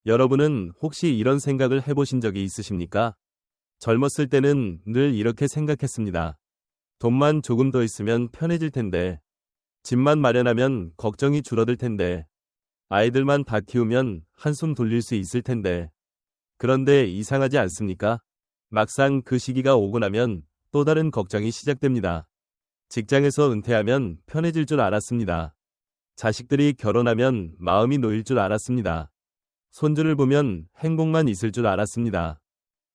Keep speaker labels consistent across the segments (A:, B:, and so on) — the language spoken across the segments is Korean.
A: 여러분은 혹시 이런 생각을 해보신 적이 있으십니까? 젊었을 때는 늘 이렇게 생각했습니다. 돈만 조금 더 있으면 편해질 텐데, 집만 마련하면 걱정이 줄어들 텐데, 아이들만 다 키우면 한숨 돌릴 수 있을 텐데. 그런데 이상하지 않습니까? 막상 그 시기가 오고 나면 또 다른 걱정이 시작됩니다. 직장에서 은퇴하면 편해질 줄 알았습니다. 자식들이 결혼하면 마음이 놓일 줄 알았습니다. 손주를 보면 행복만 있을 줄 알았습니다.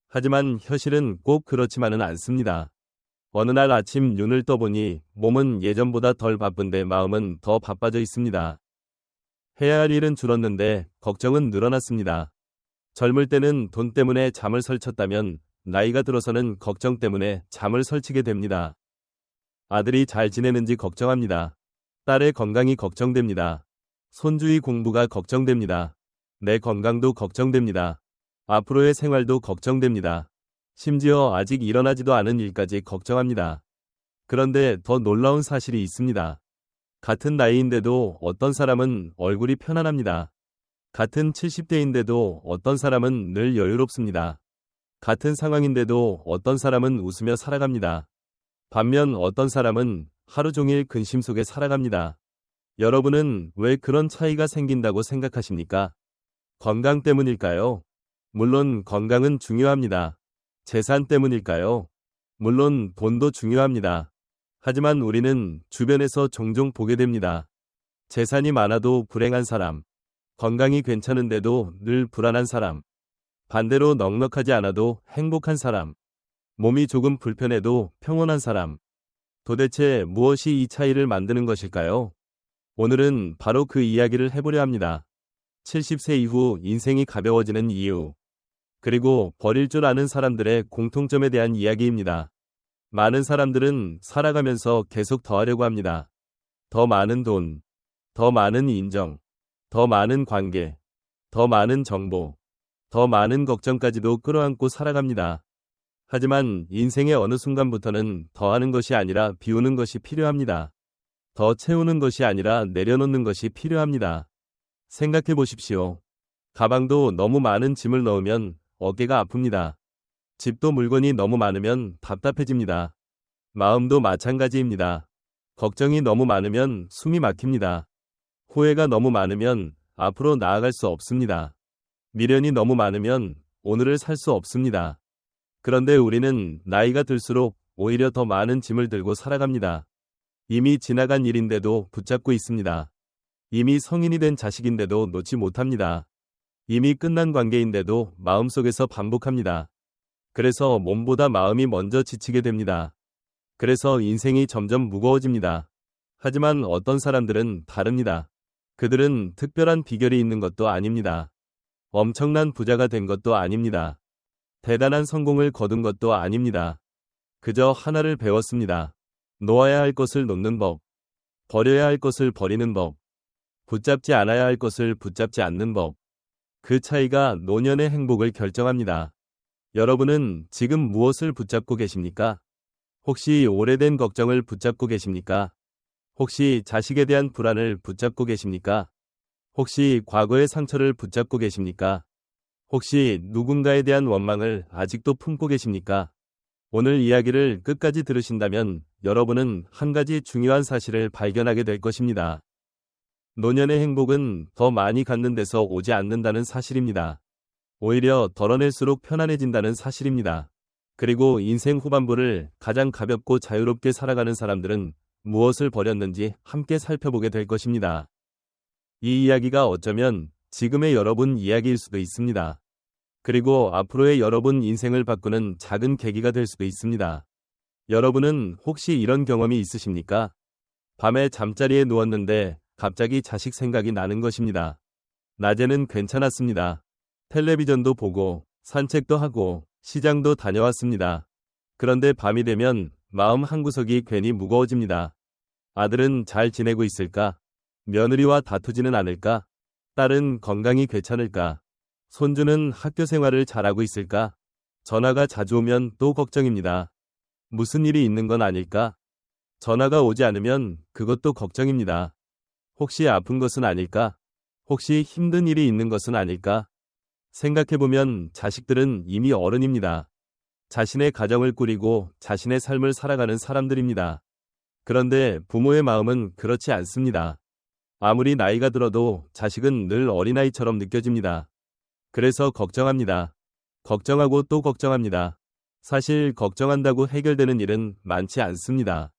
A: 하지만 현실은 꼭 그렇지만은 않습니다. 어느 날 아침 눈을 떠보니 몸은 예전보다 덜 바쁜데 마음은 더 바빠져 있습니다. 해야 할 일은 줄었는데 걱정은 늘어났습니다. 젊을 때는 돈 때문에 잠을 설쳤다면 나이가 들어서는 걱정 때문에 잠을 설치게 됩니다. 아들이 잘 지내는지 걱정합니다. 딸의 건강이 걱정됩니다. 손주의 공부가 걱정됩니다. 내 건강도 걱정됩니다. 앞으로의 생활도 걱정됩니다. 심지어 아직 일어나지도 않은 일까지 걱정합니다. 그런데 더 놀라운 사실이 있습니다. 같은 나이인데도 어떤 사람은 얼굴이 편안합니다. 같은 70대인데도 어떤 사람은 늘 여유롭습니다. 같은 상황인데도 어떤 사람은 웃으며 살아갑니다. 반면 어떤 사람은 하루 종일 근심 속에 살아갑니다. 여러분은 왜 그런 차이가 생긴다고 생각하십니까? 건강 때문일까요? 물론 건강은 중요합니다. 재산 때문일까요? 물론 돈도 중요합니다. 하지만 우리는 주변에서 종종 보게 됩니다. 재산이 많아도 불행한 사람, 건강이 괜찮은데도 늘 불안한 사람, 반대로 넉넉하지 않아도 행복한 사람, 몸이 조금 불편해도 평온한 사람. 도대체 무엇이 이 차이를 만드는 것일까요? 오늘은 바로 그 이야기를 해보려 합니다. 70세 이후 인생이 가벼워지는 이유, 그리고 버릴 줄 아는 사람들의 공통점에 대한 이야기입니다. 많은 사람들은 살아가면서 계속 더하려고 합니다. 더 많은 돈, 더 많은 인정, 더 많은 관계, 더 많은 정보, 더 많은 걱정까지도 끌어안고 살아갑니다. 하지만 인생의 어느 순간부터는 더하는 것이 아니라 비우는 것이 필요합니다. 더 채우는 것이 아니라 내려놓는 것이 필요합니다. 생각해 보십시오. 가방도 너무 많은 짐을 넣으면 어깨가 아픕니다. 집도 물건이 너무 많으면 답답해집니다. 마음도 마찬가지입니다. 걱정이 너무 많으면 숨이 막힙니다. 후회가 너무 많으면 앞으로 나아갈 수 없습니다. 미련이 너무 많으면 오늘을 살 수 없습니다. 그런데 우리는 나이가 들수록 오히려 더 많은 짐을 들고 살아갑니다. 이미 지나간 일인데도 붙잡고 있습니다. 이미 성인이 된 자식인데도 놓지 못합니다. 이미 끝난 관계인데도 마음속에서 반복합니다. 그래서 몸보다 마음이 먼저 지치게 됩니다. 그래서 인생이 점점 무거워집니다. 하지만 어떤 사람들은 다릅니다. 그들은 특별한 비결이 있는 것도 아닙니다. 엄청난 부자가 된 것도 아닙니다. 대단한 성공을 거둔 것도 아닙니다. 그저 하나를 배웠습니다. 놓아야 할 것을 놓는 법, 버려야 할 것을 버리는 법, 붙잡지 않아야 할 것을 붙잡지 않는 법. 그 차이가 노년의 행복을 결정합니다. 여러분은 지금 무엇을 붙잡고 계십니까? 혹시 오래된 걱정을 붙잡고 계십니까? 혹시 자식에 대한 불안을 붙잡고 계십니까? 혹시 과거의 상처를 붙잡고 계십니까? 혹시 누군가에 대한 원망을 아직도 품고 계십니까? 오늘 이야기를 끝까지 들으신다면 여러분은 한 가지 중요한 사실을 발견하게 될 것입니다. 노년의 행복은 더 많이 갖는 데서 오지 않는다는 사실입니다. 오히려 덜어낼수록 편안해진다는 사실입니다. 그리고 인생 후반부를 가장 가볍고 자유롭게 살아가는 사람들은 무엇을 버렸는지 함께 살펴보게 될 것입니다. 이 이야기가 어쩌면 지금의 여러분 이야기일 수도 있습니다. 그리고 앞으로의 여러분 인생을 바꾸는 작은 계기가 될 수도 있습니다. 여러분은 혹시 이런 경험이 있으십니까? 밤에 잠자리에 누웠는데 갑자기 자식 생각이 나는 것입니다. 낮에는 괜찮았습니다. 텔레비전도 보고 산책도 하고 시장도 다녀왔습니다. 그런데 밤이 되면 마음 한구석이 괜히 무거워집니다. 아들은 잘 지내고 있을까? 며느리와 다투지는 않을까? 딸은 건강이 괜찮을까? 손주는 학교 생활을 잘하고 있을까? 전화가 자주 오면 또 걱정입니다. 무슨 일이 있는 건 아닐까? 전화가 오지 않으면 그것도 걱정입니다. 혹시 아픈 것은 아닐까? 혹시 힘든 일이 있는 것은 아닐까? 생각해보면 자식들은 이미 어른입니다. 자신의 가정을 꾸리고 자신의 삶을 살아가는 사람들입니다. 그런데 부모의 마음은 그렇지 않습니다. 아무리 나이가 들어도 자식은 늘 어린아이처럼 느껴집니다. 그래서 걱정합니다. 걱정하고 또 걱정합니다. 사실 걱정한다고 해결되는 일은 많지 않습니다.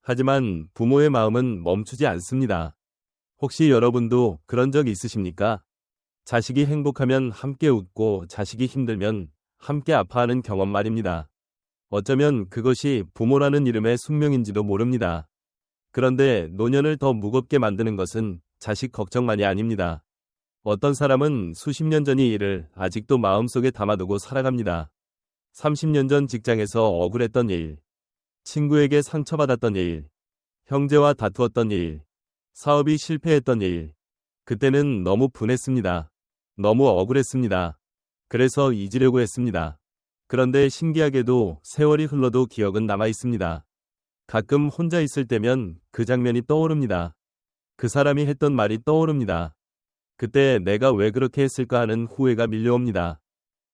A: 하지만 부모의 마음은 멈추지 않습니다. 혹시 여러분도 그런 적 있으십니까? 자식이 행복하면 함께 웃고 자식이 힘들면 함께 아파하는 경험 말입니다. 어쩌면 그것이 부모라는 이름의 숙명인지도 모릅니다. 그런데 노년을 더 무겁게 만드는 것은 자식 걱정만이 아닙니다. 어떤 사람은 수십 년 전의 일을 아직도 마음속에 담아두고 살아갑니다. 30년 전 직장에서 억울했던 일, 친구에게 상처받았던 일, 형제와 다투었던 일, 사업이 실패했던 일. 그때는 너무 분했습니다. 너무 억울했습니다. 그래서 잊으려고 했습니다. 그런데 신기하게도 세월이 흘러도 기억은 남아 있습니다. 가끔 혼자 있을 때면 그 장면이 떠오릅니다. 그 사람이 했던 말이 떠오릅니다. 그때 내가 왜 그렇게 했을까 하는 후회가 밀려옵니다.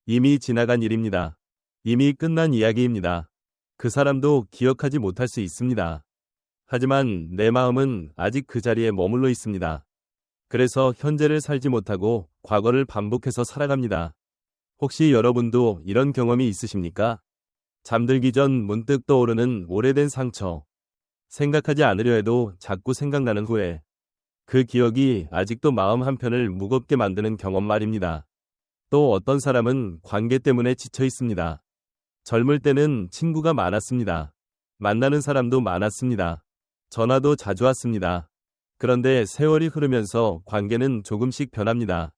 A: 이미 지나간 일입니다. 이미 끝난 이야기입니다. 그 사람도 기억하지 못할 수 있습니다. 하지만 내 마음은 아직 그 자리에 머물러 있습니다. 그래서 현재를 살지 못하고 과거를 반복해서 살아갑니다. 혹시 여러분도 이런 경험이 있으십니까? 잠들기 전 문득 떠오르는 오래된 상처. 생각하지 않으려 해도 자꾸 생각나는 후회. 그 기억이 아직도 마음 한편을 무겁게 만드는 경험 말입니다. 또 어떤 사람은 관계 때문에 지쳐 있습니다. 젊을 때는 친구가 많았습니다. 만나는 사람도 많았습니다. 전화도 자주 왔습니다. 그런데 세월이 흐르면서 관계는 조금씩 변합니다.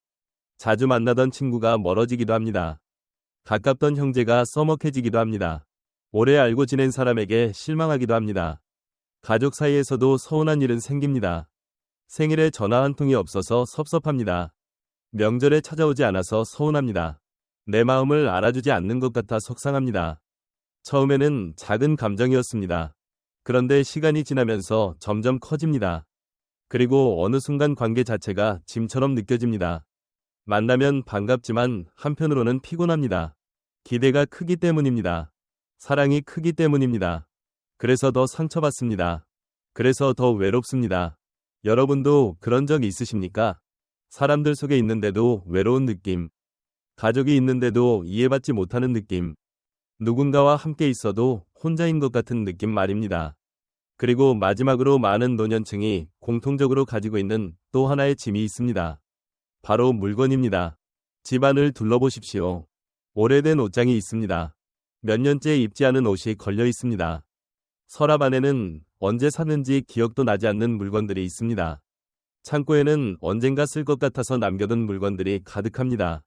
A: 자주 만나던 친구가 멀어지기도 합니다. 가깝던 형제가 서먹해지기도 합니다. 오래 알고 지낸 사람에게 실망하기도 합니다. 가족 사이에서도 서운한 일은 생깁니다. 생일에 전화 한 통이 없어서 섭섭합니다. 명절에 찾아오지 않아서 서운합니다. 내 마음을 알아주지 않는 것 같아 속상합니다. 처음에는 작은 감정이었습니다. 그런데 시간이 지나면서 점점 커집니다. 그리고 어느 순간 관계 자체가 짐처럼 느껴집니다. 만나면 반갑지만 한편으로는 피곤합니다. 기대가 크기 때문입니다. 사랑이 크기 때문입니다. 그래서 더 상처받습니다. 그래서 더 외롭습니다. 여러분도 그런 적 있으십니까? 사람들 속에 있는데도 외로운 느낌. 가족이 있는데도 이해받지 못하는 느낌. 누군가와 함께 있어도 혼자인 것 같은 느낌 말입니다. 그리고 마지막으로 많은 노년층이 공통적으로 가지고 있는 또 하나의 짐이 있습니다. 바로 물건입니다. 집안을 둘러보십시오. 오래된 옷장이 있습니다. 몇 년째 입지 않은 옷이 걸려 있습니다. 서랍 안에는 언제 샀는지 기억도 나지 않는 물건들이 있습니다. 창고에는 언젠가 쓸 것 같아서 남겨둔 물건들이 가득합니다.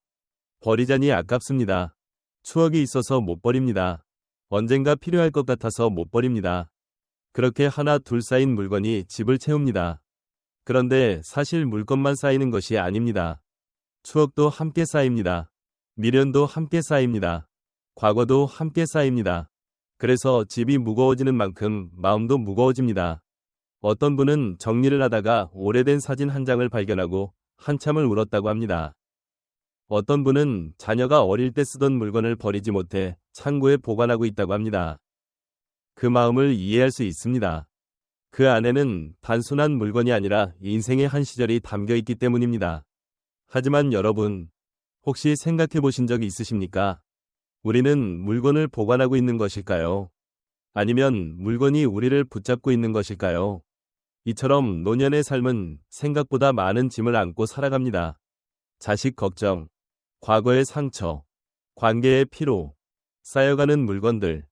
A: 버리자니 아깝습니다. 추억이 있어서 못 버립니다. 언젠가 필요할 것 같아서 못 버립니다. 그렇게 하나 둘 쌓인 물건이 집을 채웁니다. 그런데 사실 물건만 쌓이는 것이 아닙니다. 추억도 함께 쌓입니다. 미련도 함께 쌓입니다. 과거도 함께 쌓입니다. 그래서 집이 무거워지는 만큼 마음도 무거워집니다. 어떤 분은 정리를 하다가 오래된 사진 한 장을 발견하고 한참을 울었다고 합니다. 어떤 분은 자녀가 어릴 때 쓰던 물건을 버리지 못해 창고에 보관하고 있다고 합니다. 그 마음을 이해할 수 있습니다. 그 안에는 단순한 물건이 아니라 인생의 한 시절이 담겨 있기 때문입니다. 하지만 여러분, 혹시 생각해 보신 적이 있으십니까? 우리는 물건을 보관하고 있는 것일까요? 아니면 물건이 우리를 붙잡고 있는 것일까요? 이처럼 노년의 삶은 생각보다 많은 짐을 안고 살아갑니다. 자식 걱정, 과거의 상처, 관계의 피로, 쌓여가는 물건들.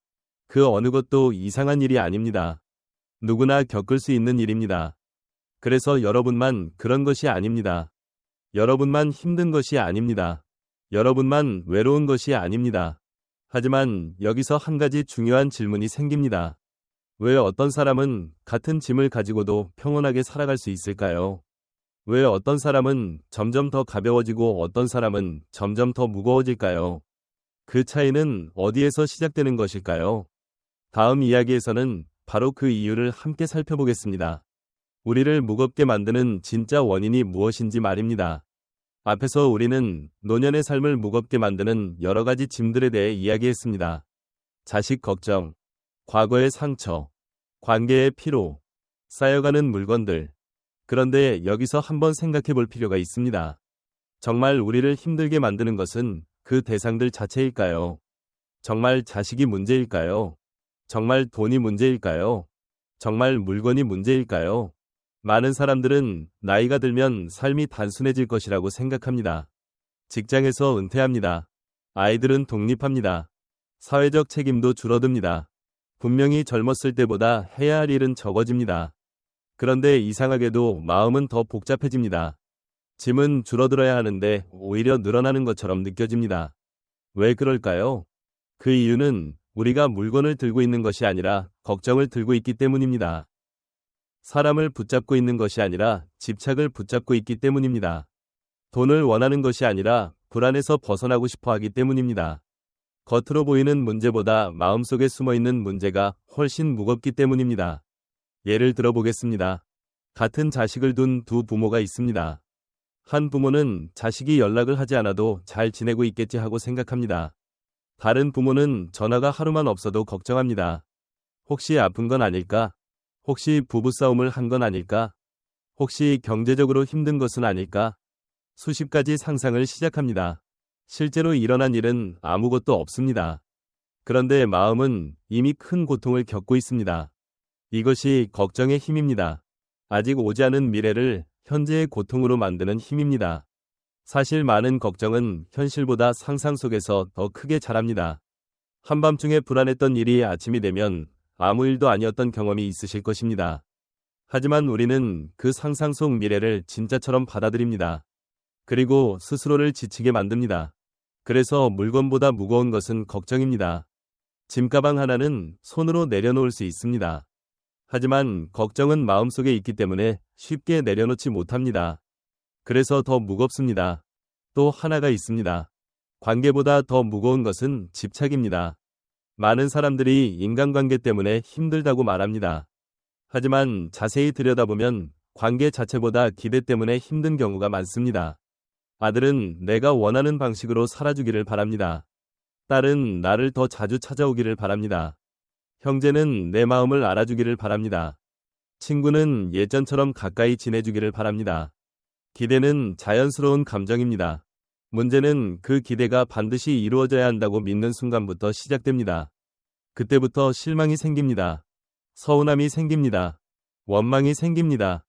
A: 그 어느 것도 이상한 일이 아닙니다. 누구나 겪을 수 있는 일입니다. 그래서 여러분만 그런 것이 아닙니다. 여러분만 힘든 것이 아닙니다. 여러분만 외로운 것이 아닙니다. 하지만 여기서 한 가지 중요한 질문이 생깁니다. 왜 어떤 사람은 같은 짐을 가지고도 평온하게 살아갈 수 있을까요? 왜 어떤 사람은 점점 더 가벼워지고 어떤 사람은 점점 더 무거워질까요? 그 차이는 어디에서 시작되는 것일까요? 다음 이야기에서는 바로 그 이유를 함께 살펴보겠습니다. 우리를 무겁게 만드는 진짜 원인이 무엇인지 말입니다. 앞에서 우리는 노년의 삶을 무겁게 만드는 여러 가지 짐들에 대해 이야기했습니다. 자식 걱정, 과거의 상처, 관계의 피로, 쌓여가는 물건들. 그런데 여기서 한번 생각해 볼 필요가 있습니다. 정말 우리를 힘들게 만드는 것은 그 대상들 자체일까요? 정말 자식이 문제일까요? 정말 돈이 문제일까요? 정말 물건이 문제일까요? 많은 사람들은 나이가 들면 삶이 단순해질 것이라고 생각합니다. 직장에서 은퇴합니다. 아이들은 독립합니다. 사회적 책임도 줄어듭니다. 분명히 젊었을 때보다 해야 할 일은 적어집니다. 그런데 이상하게도 마음은 더 복잡해집니다. 짐은 줄어들어야 하는데 오히려 늘어나는 것처럼 느껴집니다. 왜 그럴까요? 그 이유는 우리가 물건을 들고 있는 것이 아니라 걱정을 들고 있기 때문입니다. 사람을 붙잡고 있는 것이 아니라 집착을 붙잡고 있기 때문입니다. 돈을 원하는 것이 아니라 불안에서 벗어나고 싶어 하기 때문입니다. 겉으로 보이는 문제보다 마음속에 숨어있는 문제가 훨씬 무겁기 때문입니다. 예를 들어보겠습니다. 같은 자식을 둔 두 부모가 있습니다. 한 부모는 자식이 연락을 하지 않아도 잘 지내고 있겠지 하고 생각합니다. 다른 부모는 전화가 하루만 없어도 걱정합니다. 혹시 아픈 건 아닐까? 혹시 부부싸움을 한 건 아닐까? 혹시 경제적으로 힘든 것은 아닐까? 수십 가지 상상을 시작합니다. 실제로 일어난 일은 아무것도 없습니다. 그런데 마음은 이미 큰 고통을 겪고 있습니다. 이것이 걱정의 힘입니다. 아직 오지 않은 미래를 현재의 고통으로 만드는 힘입니다. 사실 많은 걱정은 현실보다 상상 속에서 더 크게 자랍니다. 한밤중에 불안했던 일이 아침이 되면 아무 일도 아니었던 경험이 있으실 것입니다. 하지만 우리는 그 상상 속 미래를 진짜처럼 받아들입니다. 그리고 스스로를 지치게 만듭니다. 그래서 물건보다 무거운 것은 걱정입니다. 짐가방 하나는 손으로 내려놓을 수 있습니다. 하지만 걱정은 마음속에 있기 때문에 쉽게 내려놓지 못합니다. 그래서 더 무겁습니다. 또 하나가 있습니다. 관계보다 더 무거운 것은 집착입니다. 많은 사람들이 인간관계 때문에 힘들다고 말합니다. 하지만 자세히 들여다보면 관계 자체보다 기대 때문에 힘든 경우가 많습니다. 아들은 내가 원하는 방식으로 살아주기를 바랍니다. 딸은 나를 더 자주 찾아오기를 바랍니다. 형제는 내 마음을 알아주기를 바랍니다. 친구는 예전처럼 가까이 지내주기를 바랍니다. 기대는 자연스러운 감정입니다. 문제는 그 기대가 반드시 이루어져야 한다고 믿는 순간부터 시작됩니다. 그때부터 실망이 생깁니다. 서운함이 생깁니다. 원망이 생깁니다.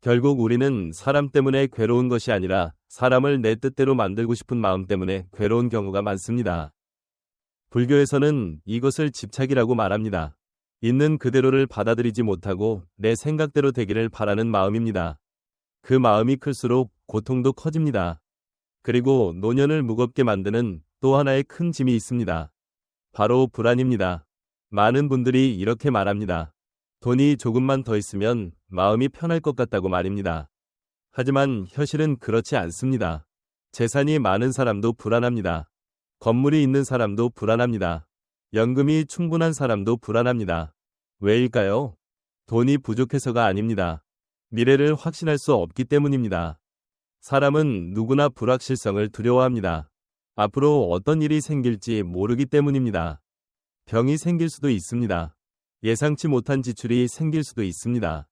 A: 결국 우리는 사람 때문에 괴로운 것이 아니라 사람을 내 뜻대로 만들고 싶은 마음 때문에 괴로운 경우가 많습니다. 불교에서는 이것을 집착이라고 말합니다. 있는 그대로를 받아들이지 못하고 내 생각대로 되기를 바라는 마음입니다. 그 마음이 클수록 고통도 커집니다. 그리고 노년을 무겁게 만드는 또 하나의 큰 짐이 있습니다. 바로 불안입니다. 많은 분들이 이렇게 말합니다. 돈이 조금만 더 있으면 마음이 편할 것 같다고 말입니다. 하지만 현실은 그렇지 않습니다. 재산이 많은 사람도 불안합니다. 건물이 있는 사람도 불안합니다. 연금이 충분한 사람도 불안합니다. 왜일까요? 돈이 부족해서가 아닙니다. 미래를 확신할 수 없기 때문입니다. 사람은 누구나 불확실성을 두려워합니다. 앞으로 어떤 일이 생길지 모르기 때문입니다. 병이 생길 수도 있습니다. 예상치 못한 지출이 생길 수도 있습니다.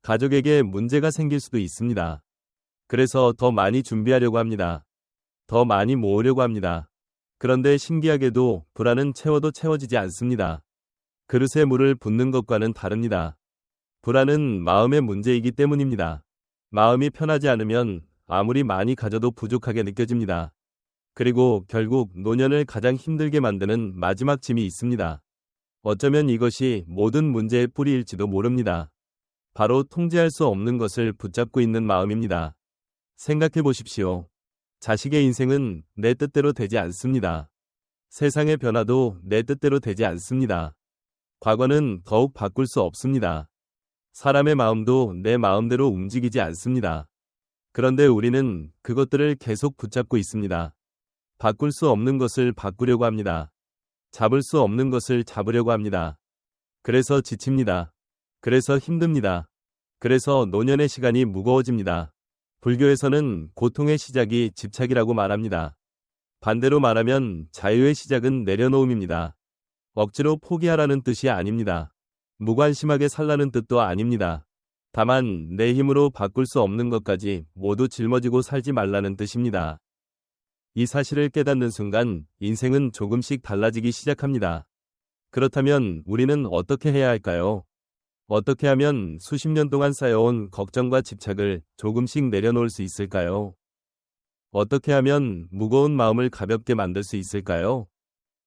A: 가족에게 문제가 생길 수도 있습니다. 그래서 더 많이 준비하려고 합니다. 더 많이 모으려고 합니다. 그런데 신기하게도 불안은 채워도 채워지지 않습니다. 그릇에 물을 붓는 것과는 다릅니다. 불안은 마음의 문제이기 때문입니다. 마음이 편하지 않으면 아무리 많이 가져도 부족하게 느껴집니다. 그리고 결국 노년을 가장 힘들게 만드는 마지막 짐이 있습니다. 어쩌면 이것이 모든 문제의 뿌리일지도 모릅니다. 바로 통제할 수 없는 것을 붙잡고 있는 마음입니다. 생각해 보십시오. 자식의 인생은 내 뜻대로 되지 않습니다. 세상의 변화도 내 뜻대로 되지 않습니다. 과거는 더욱 바꿀 수 없습니다. 사람의 마음도 내 마음대로 움직이지 않습니다. 그런데 우리는 그것들을 계속 붙잡고 있습니다. 바꿀 수 없는 것을 바꾸려고 합니다. 잡을 수 없는 것을 잡으려고 합니다. 그래서 지칩니다. 그래서 힘듭니다. 그래서 노년의 시간이 무거워집니다. 불교에서는 고통의 시작이 집착이라고 말합니다. 반대로 말하면 자유의 시작은 내려놓음입니다. 억지로 포기하라는 뜻이 아닙니다. 무관심하게 살라는 뜻도 아닙니다. 다만 내 힘으로 바꿀 수 없는 것까지 모두 짊어지고 살지 말라는 뜻입니다. 이 사실을 깨닫는 순간 인생은 조금씩 달라지기 시작합니다. 그렇다면 우리는 어떻게 해야 할까요? 어떻게 하면 수십 년 동안 쌓여온 걱정과 집착을 조금씩 내려놓을 수 있을까요? 어떻게 하면 무거운 마음을 가볍게 만들 수 있을까요?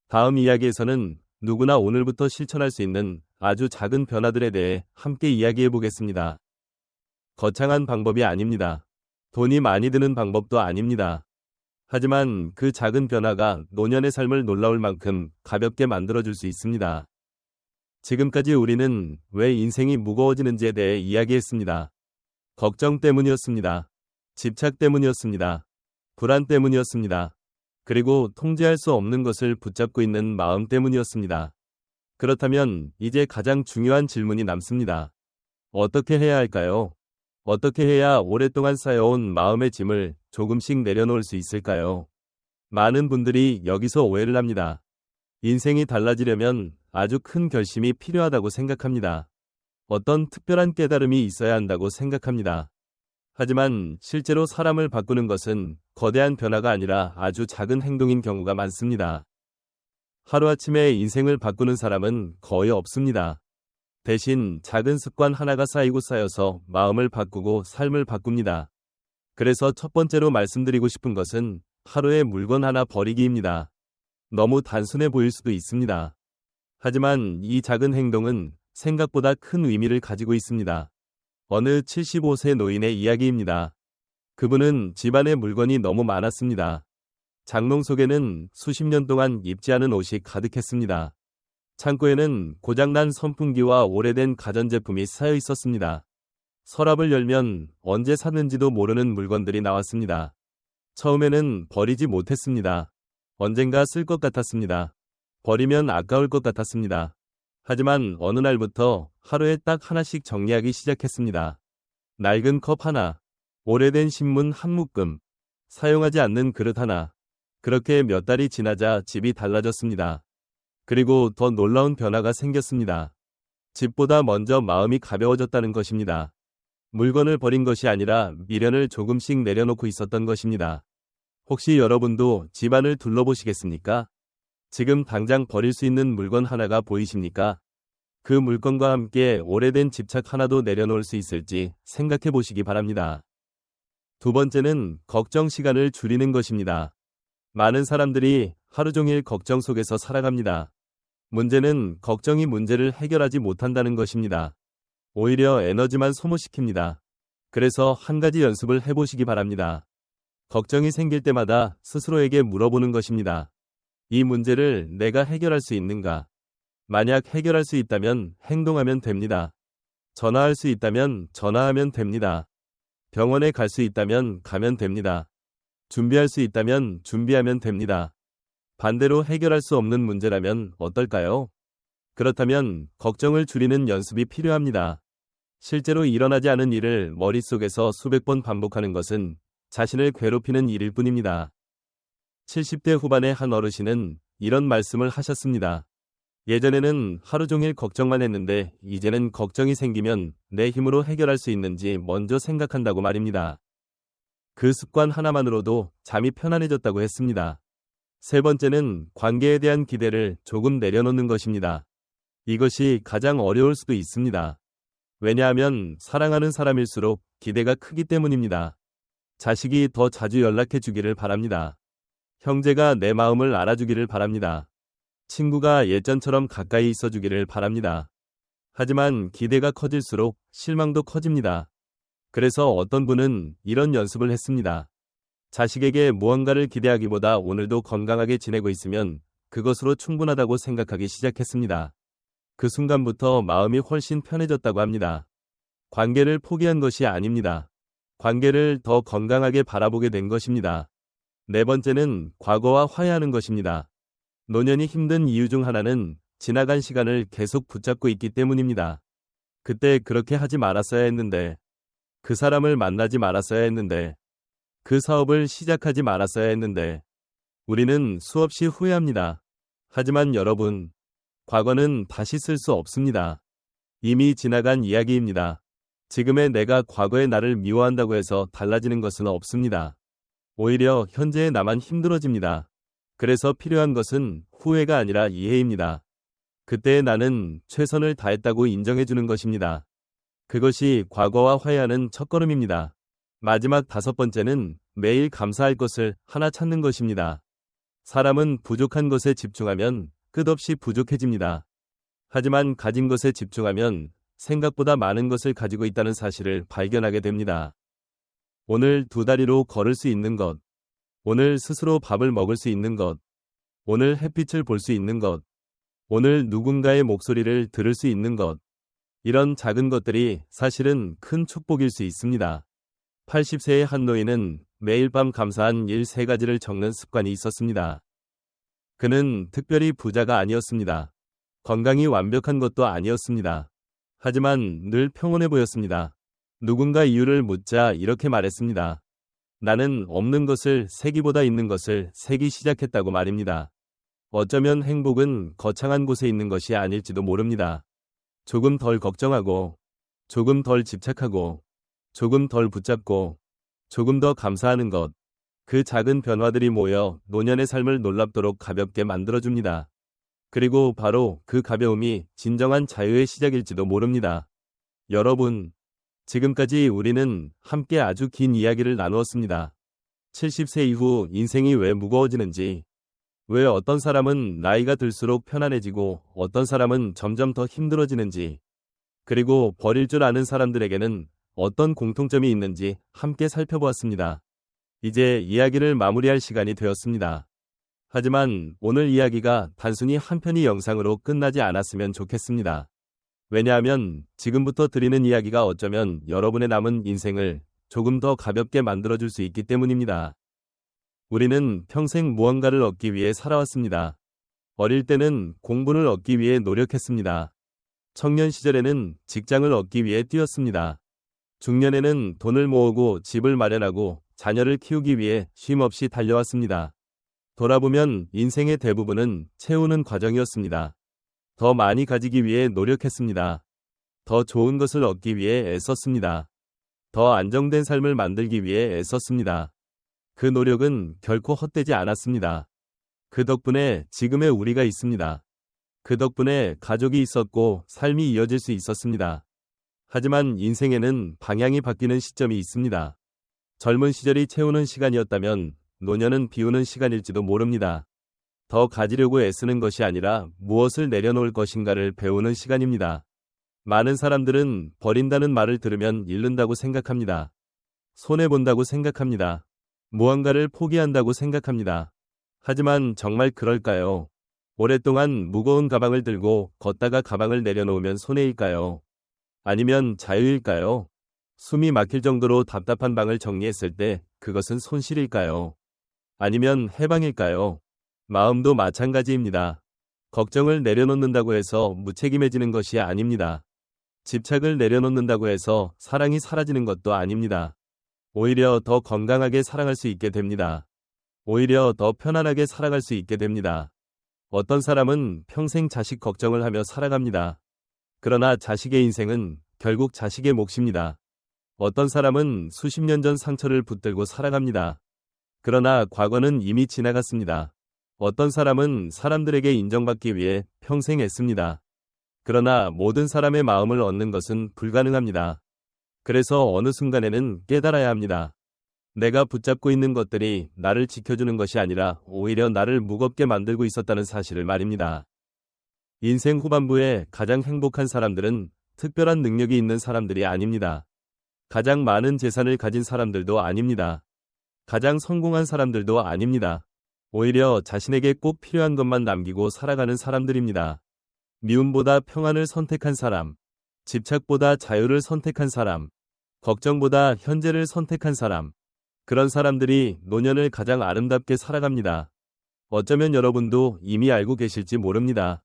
A: 다음 이야기에서는 누구나 오늘부터 실천할 수 있는 아주 작은 변화들에 대해 함께 이야기해 보겠습니다. 거창한 방법이 아닙니다. 돈이 많이 드는 방법도 아닙니다. 하지만 그 작은 변화가 노년의 삶을 놀라울 만큼 가볍게 만들어줄 수 있습니다. 지금까지 우리는 왜 인생이 무거워지는지에 대해 이야기했습니다. 걱정 때문이었습니다. 집착 때문이었습니다. 불안 때문이었습니다. 그리고 통제할 수 없는 것을 붙잡고 있는 마음 때문이었습니다. 그렇다면 이제 가장 중요한 질문이 남습니다. 어떻게 해야 할까요? 어떻게 해야 오랫동안 쌓여온 마음의 짐을 조금씩 내려놓을 수 있을까요? 많은 분들이 여기서 오해를 합니다. 인생이 달라지려면 아주 큰 결심이 필요하다고 생각합니다. 어떤 특별한 깨달음이 있어야 한다고 생각합니다. 하지만 실제로 사람을 바꾸는 것은 거대한 변화가 아니라 아주 작은 행동인 경우가 많습니다. 하루아침에 인생을 바꾸는 사람은 거의 없습니다. 대신 작은 습관 하나가 쌓이고 쌓여서 마음을 바꾸고 삶을 바꿉니다. 그래서 첫 번째로 말씀드리고 싶은 것은 하루에 물건 하나 버리기입니다. 너무 단순해 보일 수도 있습니다. 하지만 이 작은 행동은 생각보다 큰 의미를 가지고 있습니다. 어느 75세 노인의 이야기입니다. 그분은 집안에 물건이 너무 많았습니다. 장롱 속에는 수십 년 동안 입지 않은 옷이 가득했습니다. 창고에는 고장난 선풍기와 오래된 가전제품이 쌓여 있었습니다. 서랍을 열면 언제 샀는지도 모르는 물건들이 나왔습니다. 처음에는 버리지 못했습니다. 언젠가 쓸 것 같았습니다. 버리면 아까울 것 같았습니다. 하지만 어느 날부터 하루에 딱 하나씩 정리하기 시작했습니다. 낡은 컵 하나, 오래된 신문 한 묶음, 사용하지 않는 그릇 하나. 그렇게 몇 달이 지나자 집이 달라졌습니다. 그리고 더 놀라운 변화가 생겼습니다. 집보다 먼저 마음이 가벼워졌다는 것입니다. 물건을 버린 것이 아니라 미련을 조금씩 내려놓고 있었던 것입니다. 혹시 여러분도 집안을 둘러보시겠습니까? 지금 당장 버릴 수 있는 물건 하나가 보이십니까? 그 물건과 함께 오래된 집착 하나도 내려놓을 수 있을지 생각해 보시기 바랍니다. 두 번째는 걱정 시간을 줄이는 것입니다. 많은 사람들이 하루 종일 걱정 속에서 살아갑니다. 문제는 걱정이 문제를 해결하지 못한다는 것입니다. 오히려 에너지만 소모시킵니다. 그래서 한 가지 연습을 해보시기 바랍니다. 걱정이 생길 때마다 스스로에게 물어보는 것입니다. 이 문제를 내가 해결할 수 있는가? 만약 해결할 수 있다면 행동하면 됩니다. 전화할 수 있다면 전화하면 됩니다. 병원에 갈 수 있다면 가면 됩니다. 준비할 수 있다면 준비하면 됩니다. 반대로 해결할 수 없는 문제라면 어떨까요? 그렇다면 걱정을 줄이는 연습이 필요합니다. 실제로 일어나지 않은 일을 머릿속에서 수백 번 반복하는 것은 자신을 괴롭히는 일일 뿐입니다. 70대 후반의 한 어르신은 이런 말씀을 하셨습니다. 예전에는 하루 종일 걱정만 했는데 이제는 걱정이 생기면 내 힘으로 해결할 수 있는지 먼저 생각한다고 말입니다. 그 습관 하나만으로도 잠이 편안해졌다고 했습니다. 세 번째는 관계에 대한 기대를 조금 내려놓는 것입니다. 이것이 가장 어려울 수도 있습니다. 왜냐하면 사랑하는 사람일수록 기대가 크기 때문입니다. 자식이 더 자주 연락해 주기를 바랍니다. 형제가 내 마음을 알아주기를 바랍니다. 친구가 예전처럼 가까이 있어 주기를 바랍니다. 하지만 기대가 커질수록 실망도 커집니다. 그래서 어떤 분은 이런 연습을 했습니다. 자식에게 무언가를 기대하기보다 오늘도 건강하게 지내고 있으면 그것으로 충분하다고 생각하기 시작했습니다. 그 순간부터 마음이 훨씬 편해졌다고 합니다. 관계를 포기한 것이 아닙니다. 관계를 더 건강하게 바라보게 된 것입니다. 네 번째는 과거와 화해하는 것입니다. 노년이 힘든 이유 중 하나는 지나간 시간을 계속 붙잡고 있기 때문입니다. 그때 그렇게 하지 말았어야 했는데, 그 사람을 만나지 말았어야 했는데, 그 사업을 시작하지 말았어야 했는데, 우리는 수없이 후회합니다. 하지만 여러분, 과거는 다시 쓸 수 없습니다. 이미 지나간 이야기입니다. 지금의 내가 과거의 나를 미워한다고 해서 달라지는 것은 없습니다. 오히려 현재의 나만 힘들어집니다. 그래서 필요한 것은 후회가 아니라 이해입니다. 그때의 나는 최선을 다했다고 인정해주는 것입니다. 그것이 과거와 화해하는 첫걸음입니다. 마지막 5번째는 매일 감사할 것을 하나 찾는 것입니다. 사람은 부족한 것에 집중하면 끝없이 부족해집니다. 하지만 가진 것에 집중하면 생각보다 많은 것을 가지고 있다는 사실을 발견하게 됩니다. 오늘 2다리로 걸을 수 있는 것, 오늘 스스로 밥을 먹을 수 있는 것, 오늘 햇빛을 볼 수 있는 것, 오늘 누군가의 목소리를 들을 수 있는 것, 이런 작은 것들이 사실은 큰 축복일 수 있습니다. 80세의 한 노인은 매일 밤 감사한 일 3가지를 적는 습관이 있었습니다. 그는 특별히 부자가 아니었습니다. 건강이 완벽한 것도 아니었습니다. 하지만 늘 평온해 보였습니다. 누군가 이유를 묻자 이렇게 말했습니다. 나는 없는 것을 세기보다 있는 것을 세기 시작했다고 말입니다. 어쩌면 행복은 거창한 곳에 있는 것이 아닐지도 모릅니다. 조금 덜 걱정하고, 조금 덜 집착하고, 조금 덜 붙잡고, 조금 더 감사하는 것. 그 작은 변화들이 모여 노년의 삶을 놀랍도록 가볍게 만들어줍니다. 그리고 바로 그 가벼움이 진정한 자유의 시작일지도 모릅니다. 여러분, 지금까지 우리는 함께 아주 긴 이야기를 나누었습니다. 70세 이후 인생이 왜 무거워지는지, 왜 어떤 사람은 나이가 들수록 편안해지고 어떤 사람은 점점 더 힘들어지는지, 그리고 버릴 줄 아는 사람들에게는 어떤 공통점이 있는지 함께 살펴보았습니다. 이제 이야기를 마무리할 시간이 되었습니다. 하지만 오늘 이야기가 단순히 한 편의 영상으로 끝나지 않았으면 좋겠습니다. 왜냐하면 지금부터 드리는 이야기가 어쩌면 여러분의 남은 인생을 조금 더 가볍게 만들어줄 수 있기 때문입니다. 우리는 평생 무언가를 얻기 위해 살아왔습니다. 어릴 때는 공부를 얻기 위해 노력했습니다. 청년 시절에는 직장을 얻기 위해 뛰었습니다. 중년에는 돈을 모으고 집을 마련하고 자녀를 키우기 위해 쉼없이 달려왔습니다. 돌아보면 인생의 대부분은 채우는 과정이었습니다. 더 많이 가지기 위해 노력했습니다. 더 좋은 것을 얻기 위해 애썼습니다. 더 안정된 삶을 만들기 위해 애썼습니다. 그 노력은 결코 헛되지 않았습니다. 그 덕분에 지금의 우리가 있습니다. 그 덕분에 가족이 있었고 삶이 이어질 수 있었습니다. 하지만 인생에는 방향이 바뀌는 시점이 있습니다. 젊은 시절이 채우는 시간이었다면 노년은 비우는 시간일지도 모릅니다. 더 가지려고 애쓰는 것이 아니라 무엇을 내려놓을 것인가를 배우는 시간입니다. 많은 사람들은 버린다는 말을 들으면 잃는다고 생각합니다. 손해본다고 생각합니다. 무언가를 포기한다고 생각합니다. 하지만 정말 그럴까요? 오랫동안 무거운 가방을 들고 걷다가 가방을 내려놓으면 손해일까요? 아니면 자유일까요? 숨이 막힐 정도로 답답한 방을 정리했을 때 그것은 손실일까요? 아니면 해방일까요? 마음도 마찬가지입니다. 걱정을 내려놓는다고 해서 무책임해지는 것이 아닙니다. 집착을 내려놓는다고 해서 사랑이 사라지는 것도 아닙니다. 오히려 더 건강하게 사랑할 수 있게 됩니다. 오히려 더 편안하게 살아갈 수 있게 됩니다. 어떤 사람은 평생 자식 걱정을 하며 살아갑니다. 그러나 자식의 인생은 결국 자식의 몫입니다. 어떤 사람은 수십 년 전 상처를 붙들고 살아갑니다. 그러나 과거는 이미 지나갔습니다. 어떤 사람은 사람들에게 인정받기 위해 평생 애씁니다. 그러나 모든 사람의 마음을 얻는 것은 불가능합니다. 그래서 어느 순간에는 깨달아야 합니다. 내가 붙잡고 있는 것들이 나를 지켜주는 것이 아니라 오히려 나를 무겁게 만들고 있었다는 사실을 말입니다. 인생 후반부에 가장 행복한 사람들은 특별한 능력이 있는 사람들이 아닙니다. 가장 많은 재산을 가진 사람들도 아닙니다. 가장 성공한 사람들도 아닙니다. 오히려 자신에게 꼭 필요한 것만 남기고 살아가는 사람들입니다. 미움보다 평안을 선택한 사람, 집착보다 자유를 선택한 사람, 걱정보다 현재를 선택한 사람, 그런 사람들이 노년을 가장 아름답게 살아갑니다. 어쩌면 여러분도 이미 알고 계실지 모릅니다.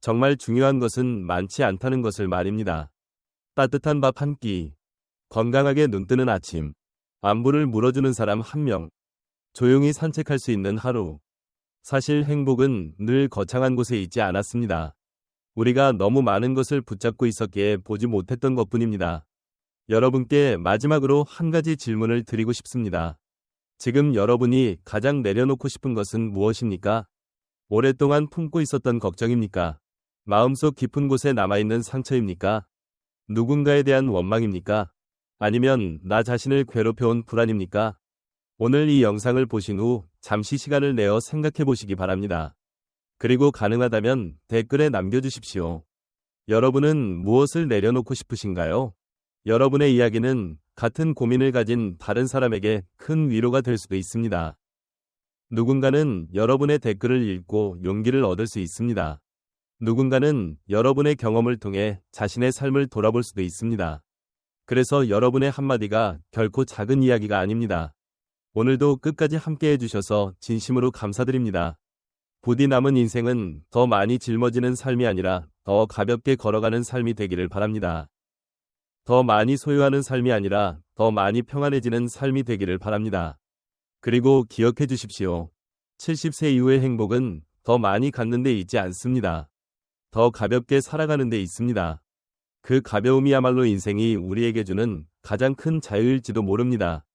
A: 정말 중요한 것은 많지 않다는 것을 말입니다. 따뜻한 밥 한 끼, 건강하게 눈뜨는 아침, 안부를 물어주는 사람 한 명, 조용히 산책할 수 있는 하루. 사실 행복은 늘 거창한 곳에 있지 않았습니다. 우리가 너무 많은 것을 붙잡고 있었기에 보지 못했던 것뿐입니다. 여러분께 마지막으로 한 가지 질문을 드리고 싶습니다. 지금 여러분이 가장 내려놓고 싶은 것은 무엇입니까? 오랫동안 품고 있었던 걱정입니까? 마음속 깊은 곳에 남아있는 상처입니까? 누군가에 대한 원망입니까? 아니면 나 자신을 괴롭혀온 불안입니까? 오늘 이 영상을 보신 후 잠시 시간을 내어 생각해 보시기 바랍니다. 그리고 가능하다면 댓글에 남겨주십시오. 여러분은 무엇을 내려놓고 싶으신가요? 여러분의 이야기는 같은 고민을 가진 다른 사람에게 큰 위로가 될 수도 있습니다. 누군가는 여러분의 댓글을 읽고 용기를 얻을 수 있습니다. 누군가는 여러분의 경험을 통해 자신의 삶을 돌아볼 수도 있습니다. 그래서 여러분의 한마디가 결코 작은 이야기가 아닙니다. 오늘도 끝까지 함께 해주셔서 진심으로 감사드립니다. 부디 남은 인생은 더 많이 짊어지는 삶이 아니라 더 가볍게 걸어가는 삶이 되기를 바랍니다. 더 많이 소유하는 삶이 아니라 더 많이 평안해지는 삶이 되기를 바랍니다. 그리고 기억해 주십시오. 70세 이후의 행복은 더 많이 갖는 데 있지 않습니다. 더 가볍게 살아가는 데 있습니다. 그 가벼움이야말로 인생이 우리에게 주는 가장 큰 자유일지도 모릅니다.